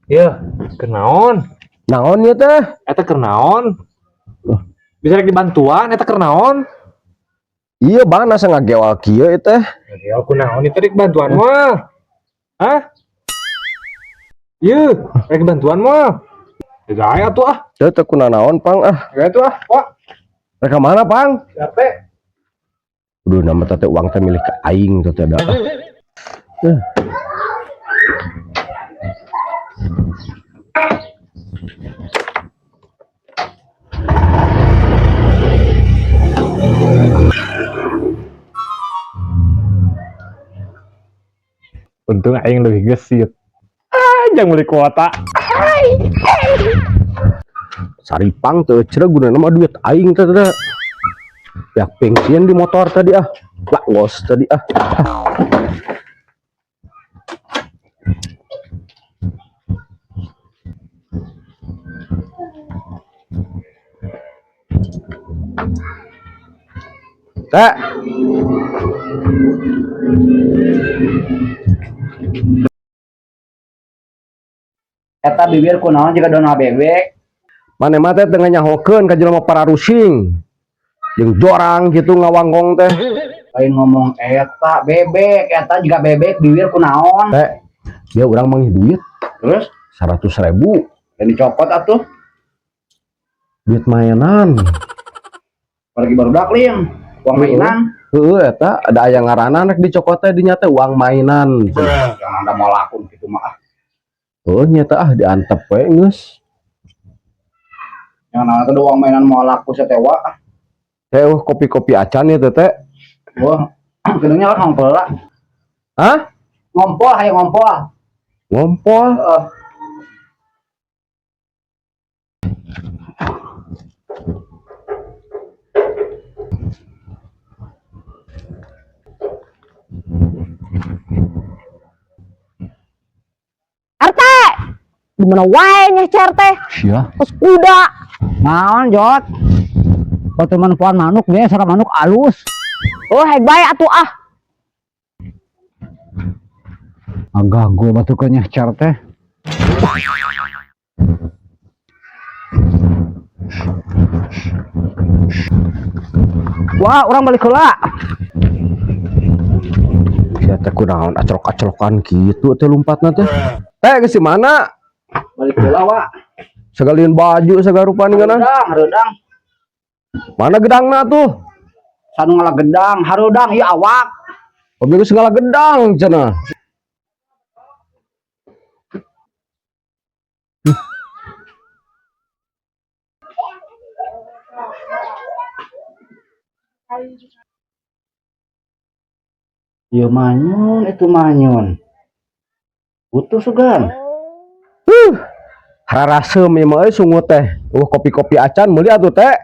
Ya, kenaon? Naon ya teh? Eta kenaon? Bisa rek dibantuan eta kenaon? Iya bang, nasa ngagewal kieu teh. Ya aku naon itu rek bantuan mah. Hah? Iya, rek bantuan mah. Gaya tuh ah. Teu teu kunaon pang ah. Gaya tuh ah. Wah, Reka mana pang? siapa? Udah nama teh uang teh milik aing tuh teh da. Untung aing lebih gesit. Jangan beli kuota. Saripang teu cenah guna nama duit aing teh da. Pihak pengsian di motor tadi ah. Lah ngos tadi ah. Teh. Eta bibir kunaon jika dona bebek. Mane mah teh tengah nyahokeun ka jelema para rusing. Jeung jorang gitu ngawanggong teh. Lain ngomong eta bebek, eta jika bebek bibir kunaon. Teh, dia urang manggih duit Terus 100.000 dan dicopot atuh. duit mainan. Apalagi baru dakling, uang mainan. Eta ada aya ngaranna rek dicopot teh dinya teh uang mainan. Jangan ada mau lakun gitu mah. Nyata ah diantep we geus. Jangan ada uang mainan mau laku setewa. Teh kopi-kopi acan ya teh. Wah, gedungnya lah ngompol lah. Hah? Ngompol, hayo ngompol. Ngompol. RT gimana wae nyecer teh Sia. terus kuda Naon jot? Kalau teman pohon manuk dia sarang manuk alus. oh hebat bae atuh ah Agak gue batu ke nyecer teh. Wah, orang balik heula. Sia teh kunaon acolok-acolokan kitu teh lompatna teh. Teh geus di mana? Balik heula, Wak. Segalian baju sagarupan ngeunan. Harudang. Mana gedangna tuh? Sanu ngalah gedang, harudang ieu awak. Obi geus ngala gedang cenah. Ieu manyun, itu manyun. Butuh sugan. Hararasem ieu mah sungut teh. Kopi-kopi acan meuli atuh teh.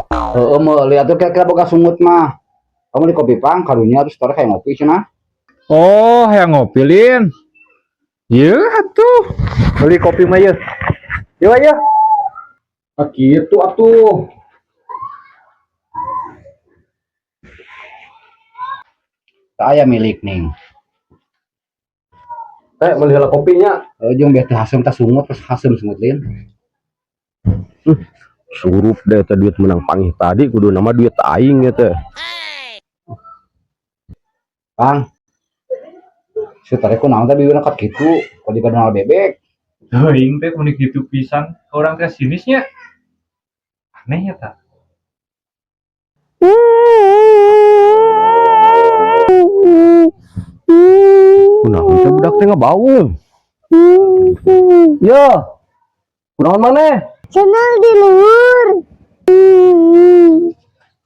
Heeh, meuli atuh kira-kira boga sungut mah. Kamu di kopi pang, karunya harus tore kayak ngopi cenah. Oh, yang ngopilin. Iya atuh. Beli kopi mah ya. Yuk ayo. Ah kitu atuh. Saya milik ning. Teh meuli heula kopinya. Jeung bete hasem tas sungut terus hasem sungut lain. Surup deh teh duit menang pangih tadi kudu nama duit aing ya teh. Pang. Sutare kunaon teh bibirna kat kitu, kok dikadang bebek. Aing teh unik gitu pisan. Orang teh sinisnya. Aneh ya tak? Kunaon teh budak teh ngabaung. Yo. Kunaon maneh? channel di luhur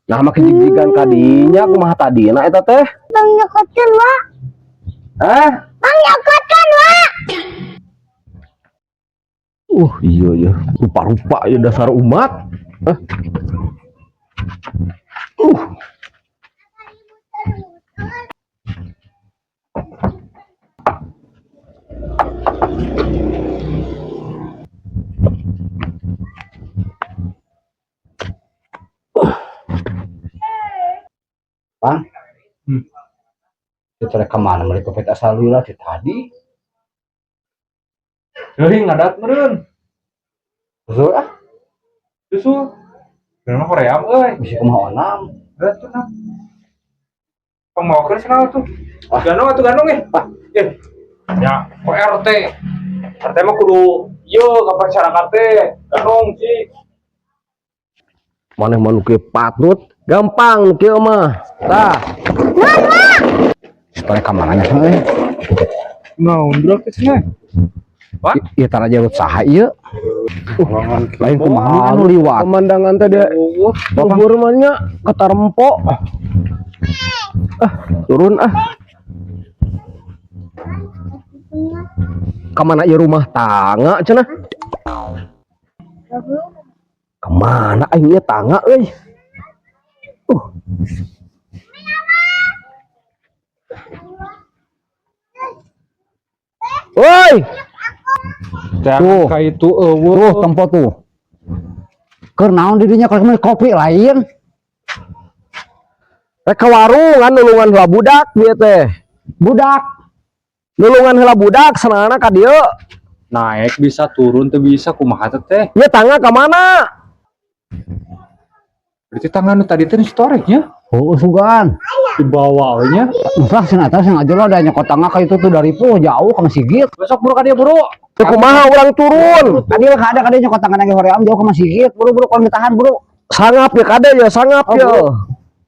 Nah make jig-jigan kadinya kumaha tadina eta teh? bang nyokotkan Wak Hah? bang nyokotkan Wak Iya ya, rupa-rupa ya dasar umat. Hah? Pang. Kita rek kemana mereka peta salula tadi. Geuling ngadat meureun. Susul ah. Susu. Bener Korea euy. Bisa kumaha onam. Betul nah. Pembawakan sana tuh. Ganong atuh ganong Pak. Ya, kok RT. RT mah kudu ieu ka masyarakat teh. Ganong sih. Maneh mah nu kieu patut gampang nu kieu mah. Tah. Supaya kamarnya euy. Naon praktisnya? Pak, Ieu tara jarut saha ieu? Lain kumaha anu liwat. Pemandangan teh dia babur mah nya katarempo. Turun ah. Kemana ya rumah tangga cenah? Kemana aing ieu tangga euy? Woi, tuh ka itu Tuh tempo tuh. Keur naon di dinya kalau kopi lain. rek ka warung kan nulungan heula budak ieu teh. Budak. Nulungan heula budak sanana ka dieu. naik bisa turun tuh bisa kumaha teh. Ieu tangga ka mana? Berarti tangan nu tadi teh storage-nya Oh, sugan. di bawah we nya. Musak sing atas yang aja lo ada nyokot tangga ka itu tuh dari jauh ka Sigit. Besok buru ka dia buru. Teu kumaha urang turun? Tadi lah ada nyokot tangga nang hoream jauh ka Sigit. Buru-buru kon ditahan, Bro. Sangap ya kade ya sangap ya.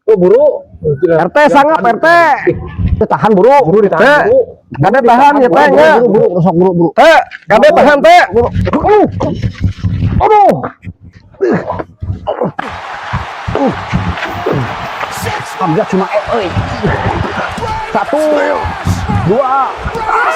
Oh buru. RT sangap RT. Tahan, Bro. Buru ditahan buru. Kade tahan ya teh nya. Buru, rusak buru. Teh, kade tahan teh. Aduh. Kamjak cuma euy. 1 2 3.